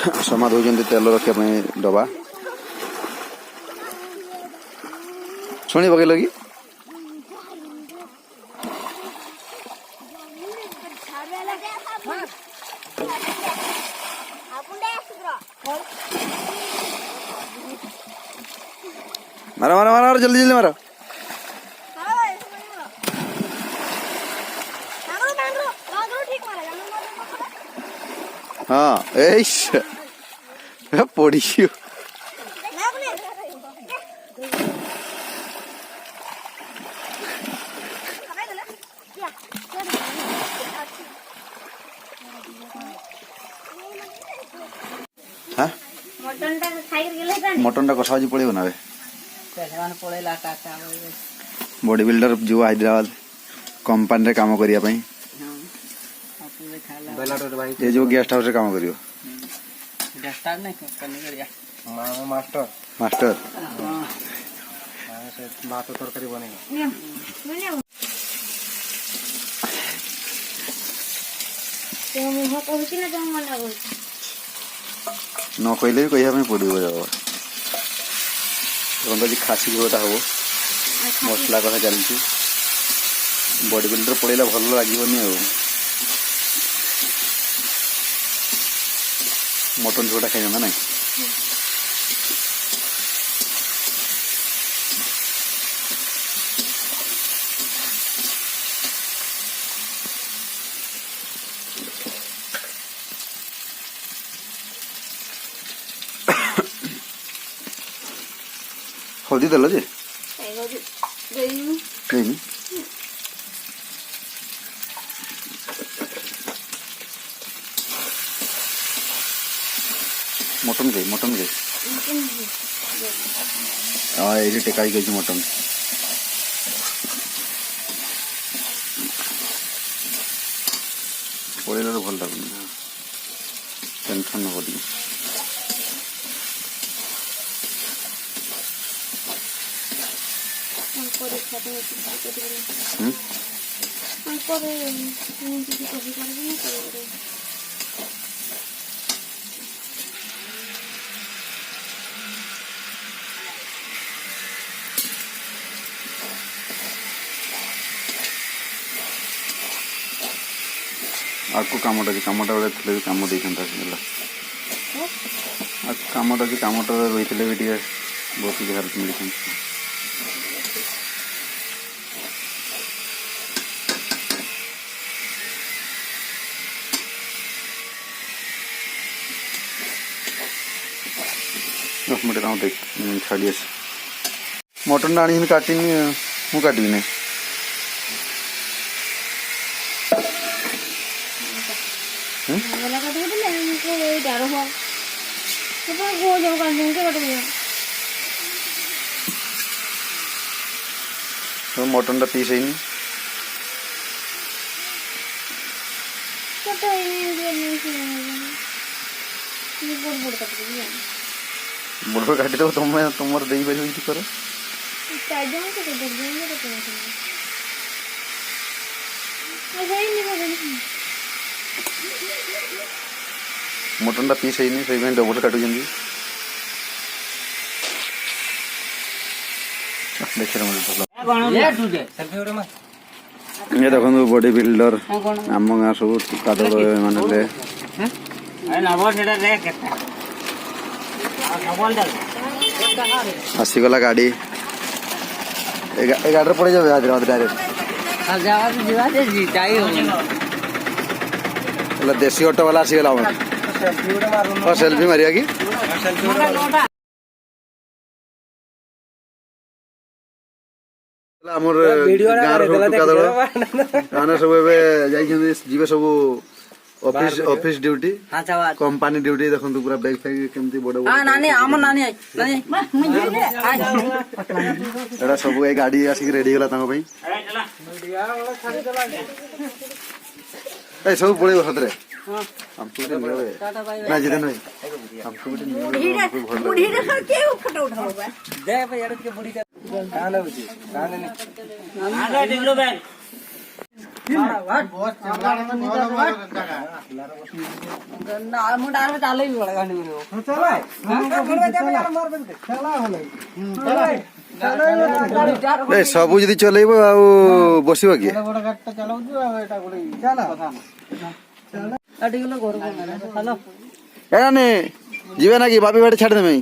समा दौरान तेल रखापी डबा शुणी पकल कि मारो मारो मारो जल्दी जल्दी मारो हाँ पड़ी मटन टा कषा पड़े ना बॉडी बिल्डर जो हैदराबाद कंपनी रे काम करिया पई ये जो गेस्ट हाउस रे काम करियो मास्टर मास्टर भात तरकारी बनेगा न कहले भी कह पड़ो जी खासी झोलटा हम मसला कथा चलती बॉडी बिल्डर पड़ेगा भल लगे मटन झोलटा खाई ना नाई हल्दी देल जे मटन गई हाँ ये टेका गई मटन पड़े तो भल लगुन टेंशन न करी आपको कामटा कामटा बेले थे कम दे कामटा कामटा रही भी बहुत किसी हेल्प मिली देख छाड़ी आस मटन आनी काटी मु काटि ना तो मटन टा पीस है बड़ काटी दब तुम तुम दे पार कर मटन टा पीस है से डबल काटुं ये देखो बॉडी बिल्डर आम गाँ सब कादड़ मानते आसीगला गाड़ी गाड़ी पड़े जाए हैदराबाद डायरेक्ट देसी ऑटो वाला आसीगला सेल्फी मारिया कि सब सब office office duty company duty देखो पूरा बैग फैग केमती बड़ एटा सब ए गाड़ी आसिक रेडी गला तांको पई ए सब पड़े हाथ रे हमको तो मिले ना जिदन भाई हमको तो बुढ़ी रे के फोटो उठाओ दे भाई यार के बुढ़ी का कान होची कान नहीं आगे टिकलो बे सबू जदि चलेब बस किए जीवे ना कि बापी बाटे छाड़ देमे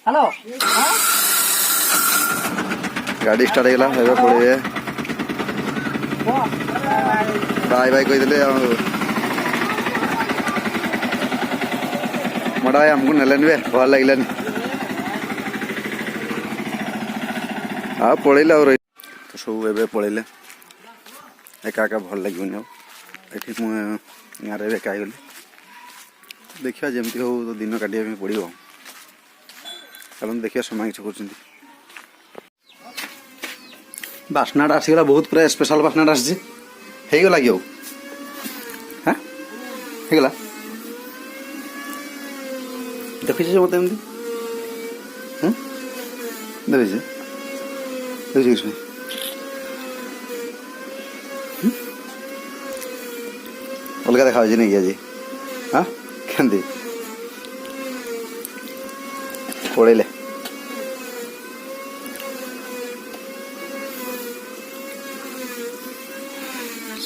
हेलो गाड़ी स्टार्ट होगा पड़े बाय बाय कही मड़ा आमको नेलेन बे भल लगे पड़े तो सब ए पड़े एका एका भल लगे ये गाँव में एका गली देखा जमती हो तो दिन काटिया पड़ो चलो देखिए समय किसी कर बास्नाटा आसीगला बहुत पूरा स्पेशल बास्नाटा आसगला कि हाँ होगला देखी मत देखी देखी अलग देखा नहीं आज हाँ के पड़े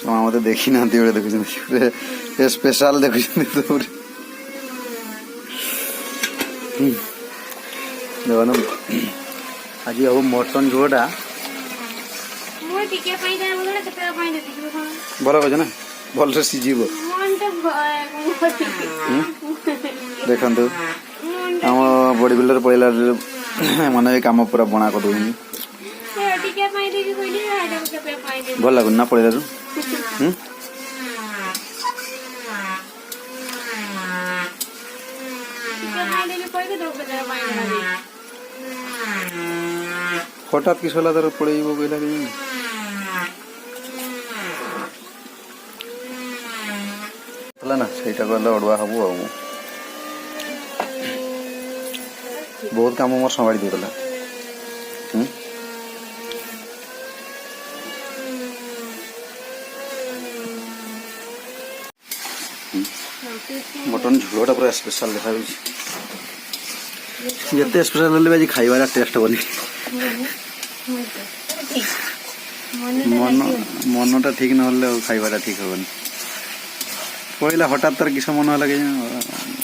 मत देखी ना देखुं स्पेशल देखुं देखो आज हम मटन झोड़ा भल कह ना भल से सीझ देखु आम बॉडी बिल्डर पड़ेगा मैंने भी कम पूरा बना कर दूसरी भल लगुन ना पड़ेगा हठात किस तर पड़े कहला ना से अड़ुआ हब बहुत कम मोर संभाड़ी देला मटन झोलटा पूरा स्पेशल देखा जिते स्पेशल आज खाइबार टेस्ट बनी मनटा ठीक ना खाइबार ठीक हेनी पड़ा हठात तार किस मन है